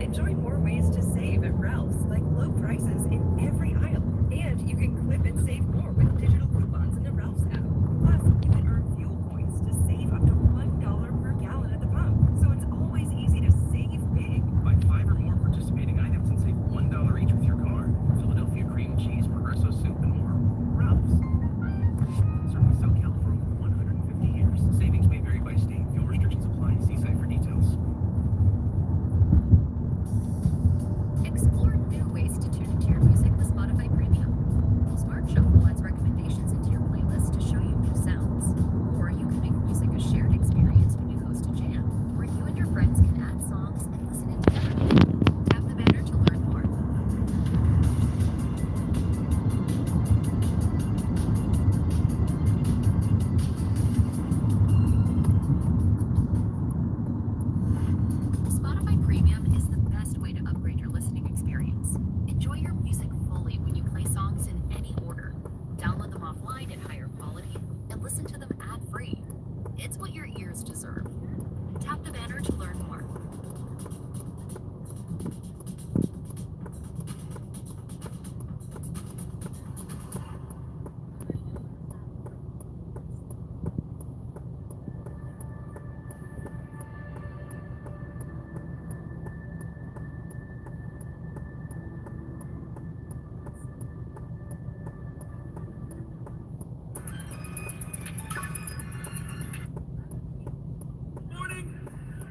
Enjoy more ways to save at Ralph's, like low prices in every aisle. And you can clip and save more with digital coupons in the Ralph's app. Plus, you can earn fuel points to save up to $1 per gallon at the pump. So it's always easy to save big. Buy 5 or more participating items and save $1 each with your card. Philadelphia cream cheese, Progresso soup, and more. Ralph's. Serving SoCal for over 150 years. Savings may vary by state. Fuel restrictions apply. See site for details. Explore new ways to tune into your music with Spotify Premium. Smart Shuffle adds recommendations into your playlist to show you new sounds. Or you can make music a shared experience when you host a jam, where you and your friends can add songs and listen in together. Tap the banner to learn more. Spotify Premium is the best way to upgrade your listening experience. Enjoy your music fully when you play songs in any order. Download them offline in higher quality and listen to them ad-free. It's what your ears deserve. Tap the banner to learn more. Morning!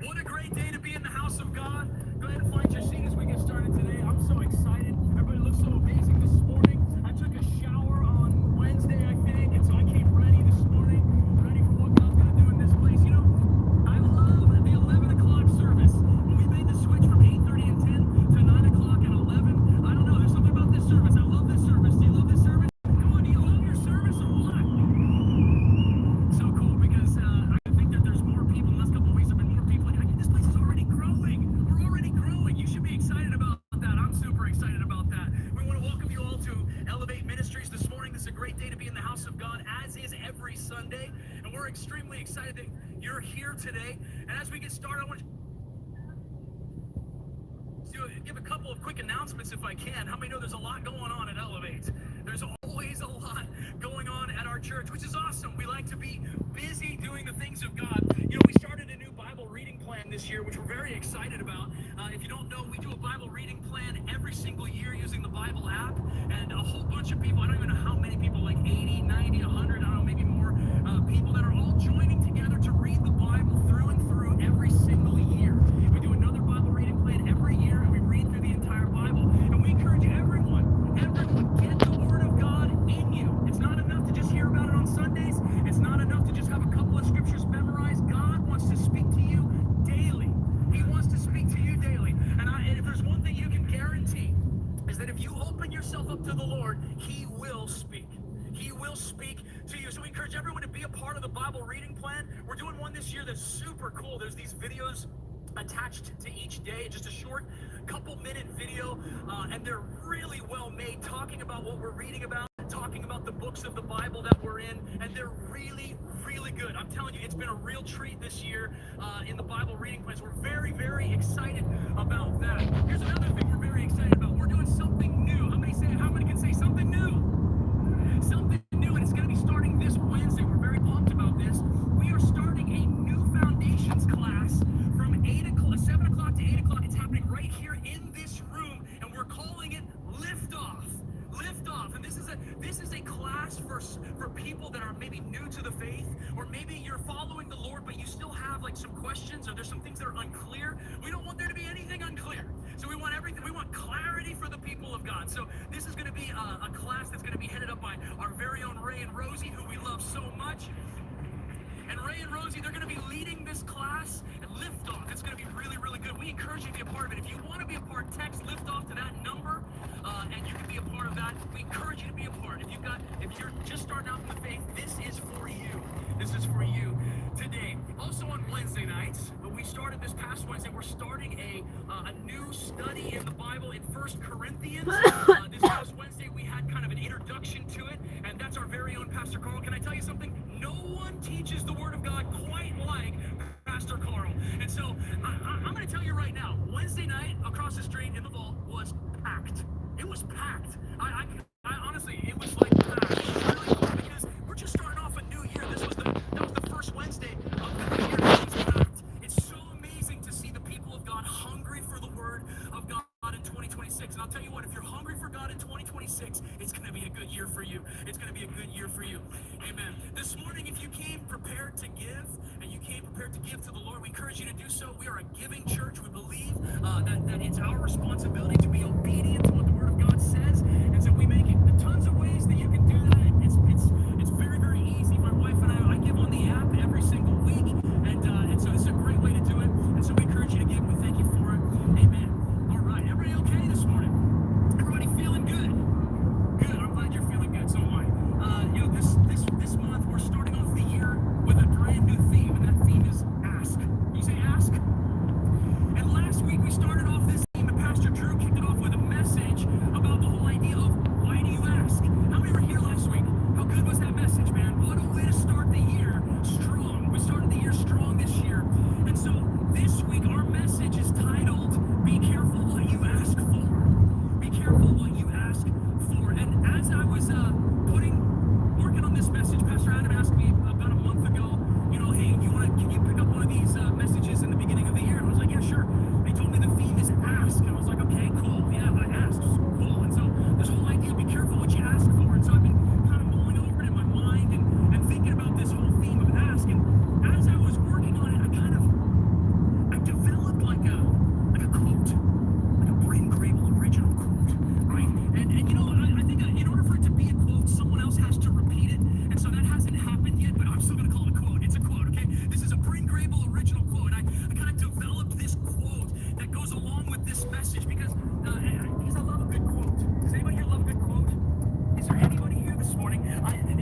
What a great day to be in the house of God. Go ahead and find your seat as we get started today. I'm so excited. Everybody looks so amazing this morning. I took a shower on Wednesday, I think, and so I came ready this morning, ready for what God's going to do in this place. You know, I love the 11 o'clock service. When we made the switch from 8:30 and 10 to 9 o'clock and 11, I don't know, there's something about this service. I love this service. Do you love this service? Come on, do you love your service or what? So cool because I think that there's more people. The last couple of weeks have been more people. This place is already growing. We're already growing. You should be excited about that. I'm super excited about that. We want to welcome you all to Elevate Ministries this morning. This is a great day to be in the house of God, as is every Sunday. And we're extremely excited that you're here today. And as we get started, I want to give a couple of quick announcements if I can. How many know there's a lot going on at Elevate? There's always a lot going on at our church, which is awesome. We like to be busy doing the things of God. You know, we started a new Bible reading plan this year, which we're very excited about. If you don't know, we do a Bible reading plan every single year using the Bible app, and a whole bunch of people, I don't even know how many people, like 80, 90, 100, I don't know, maybe more people that are all joining together to read the Bible through and through every single year. We do another Bible reading plan every year, and we read through the entire Bible, and we encourage everyone, get the Word of God in you. It's not enough to just hear about it on Sundays. It's not enough to just have a couple of scriptures memorized. God wants to speak to you daily. He wants to speak to you daily. And if there's one thing you can guarantee, is that if you open yourself up to the Lord, He will speak. He will speak to you. So we encourage everyone to be a part of the Bible reading plan. We're doing one this year that's super cool. There's these videos attached to each day, just a short couple-minute video, and they're really well made, talking about what we're reading about, talking about the books of the Bible that we're in, and they're really, really good. I'm telling you, it's been a real treat this year in the Bible reading plans. We're very, very excited about that. Here's another thing we're very excited about. We're doing something new. How many can say something new? Something new, and it's going to be starting this Wednesday. We're very pumped about this. We are starting a new foundations class from 7 o'clock to 8 o'clock. It's happening right here in this room, and we're calling it Lift Off. Lift Off. And this is a class for people that are maybe new to the faith, or maybe you're following the Lord, but you still have like some questions, or there's some things that are unclear. We don't want there to be anything unclear. So we want everything. We want clarity for the people of God. So this is going to be a class that's going to be headed up by our very own Ray and Rosie, who we love so much. And Ray and Rosie, they're going to be leading this class at Lift Off. It's going to be really, really good. We encourage you to be a part of it. If you want to be a part, text Lift Off to that number, and you can be a part of that. We encourage you to be a part. If you're just starting out in the faith, this is for you. This is for you today. Also on Wednesday nights, we started this past Wednesday, we're starting a new study in the Bible in 1 Corinthians. This past Wednesday, we had kind of an introduction to it, and that's our very own Pastor Carl. Can I tell you something? No one teaches the Word of God quite like Pastor Carl. And so I'm going to tell you right now, Wednesday night across was packed. I honestly, it was like packed. It was really cool because we're just starting off a new year. That was the first Wednesday of the new year. It was packed. It's so amazing to see the people of God hungry for the word of God in 2026. And I'll tell you what, if you're hungry for God in 2026, it's going to be a good year for you. It's going to be a good year for you. Amen. This morning, if you came prepared to give, and you came prepared to give to the Lord, we encourage you to do so. We are a giving church. We believe that it's our responsibility to be obedient to what the Word of God says. And so we make it tons of ways that you can do that. It's very, very easy. My wife and I give on the app every single week. And so it's a great way to do it. And so we encourage you to give. We thank you for it. Amen. All right. Everybody okay this morning? Everybody feeling good? Good. I'm glad you're feeling good. So am I. This month we're starting off the year with a brand new theme, and that theme is ask. You say ask? And last week we started off this theme, and Pastor Drew kicked it off with a message about the whole idea of why do you ask? How many were here last week? How good was that message, man? What a way to start the year strong. We started the year strong this year. And so this week our message is titled, Be Careful What You Ask For. Be careful what you ask for. And as I was working on this message, Pastor Adam asked me about a month ago, hey, can you pick up one of these messages in the beginning of the year? And I was like, yeah, sure. And he told me the theme is ask. And I was like, okay, cool. Yeah, I asked. Cool. And so this whole idea, be careful what you ask for. And so I've been kind of mulling over it in my mind and thinking about this whole theme of ask. And as I was working on it, I developed like a quote, like a Brain Grable original quote, right? And I think in order for it to be a quote, someone else has to repeat it. And so that hasn't happened yet, but I'm still going to call it a quote. It's a quote, okay? This is a Brain Grable original quote. I kind of developed this quote that goes along with this message because I love a good quote. Does anybody here love a good quote? Is there anybody here this morning?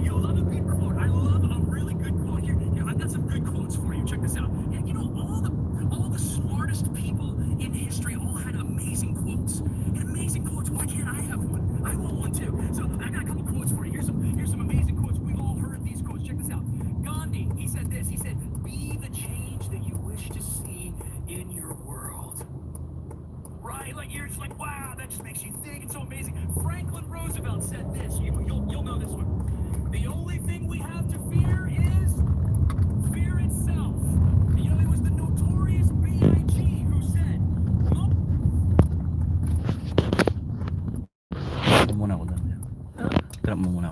You love a good quote. I love a really good quote. Here, I've got some good quotes for you. Check this out. Yeah, all the smartest people in history all had amazing quotes. And amazing quotes. Why can't I have one? I want one too. So I got a couple quotes for you. Here's some amazing quotes. We've all heard these quotes. Check this out. Gandhi, he said this. He said, "Be the change that you wish to see in your world." Right? Like you're just like, wow, that just makes you think. It's so amazing. Franklin Roosevelt said this. You'll know this one. The only thing we have to fear is fear itself. And it was the notorious B.I.G. who said, muna ako doon. Tara mo muna ako.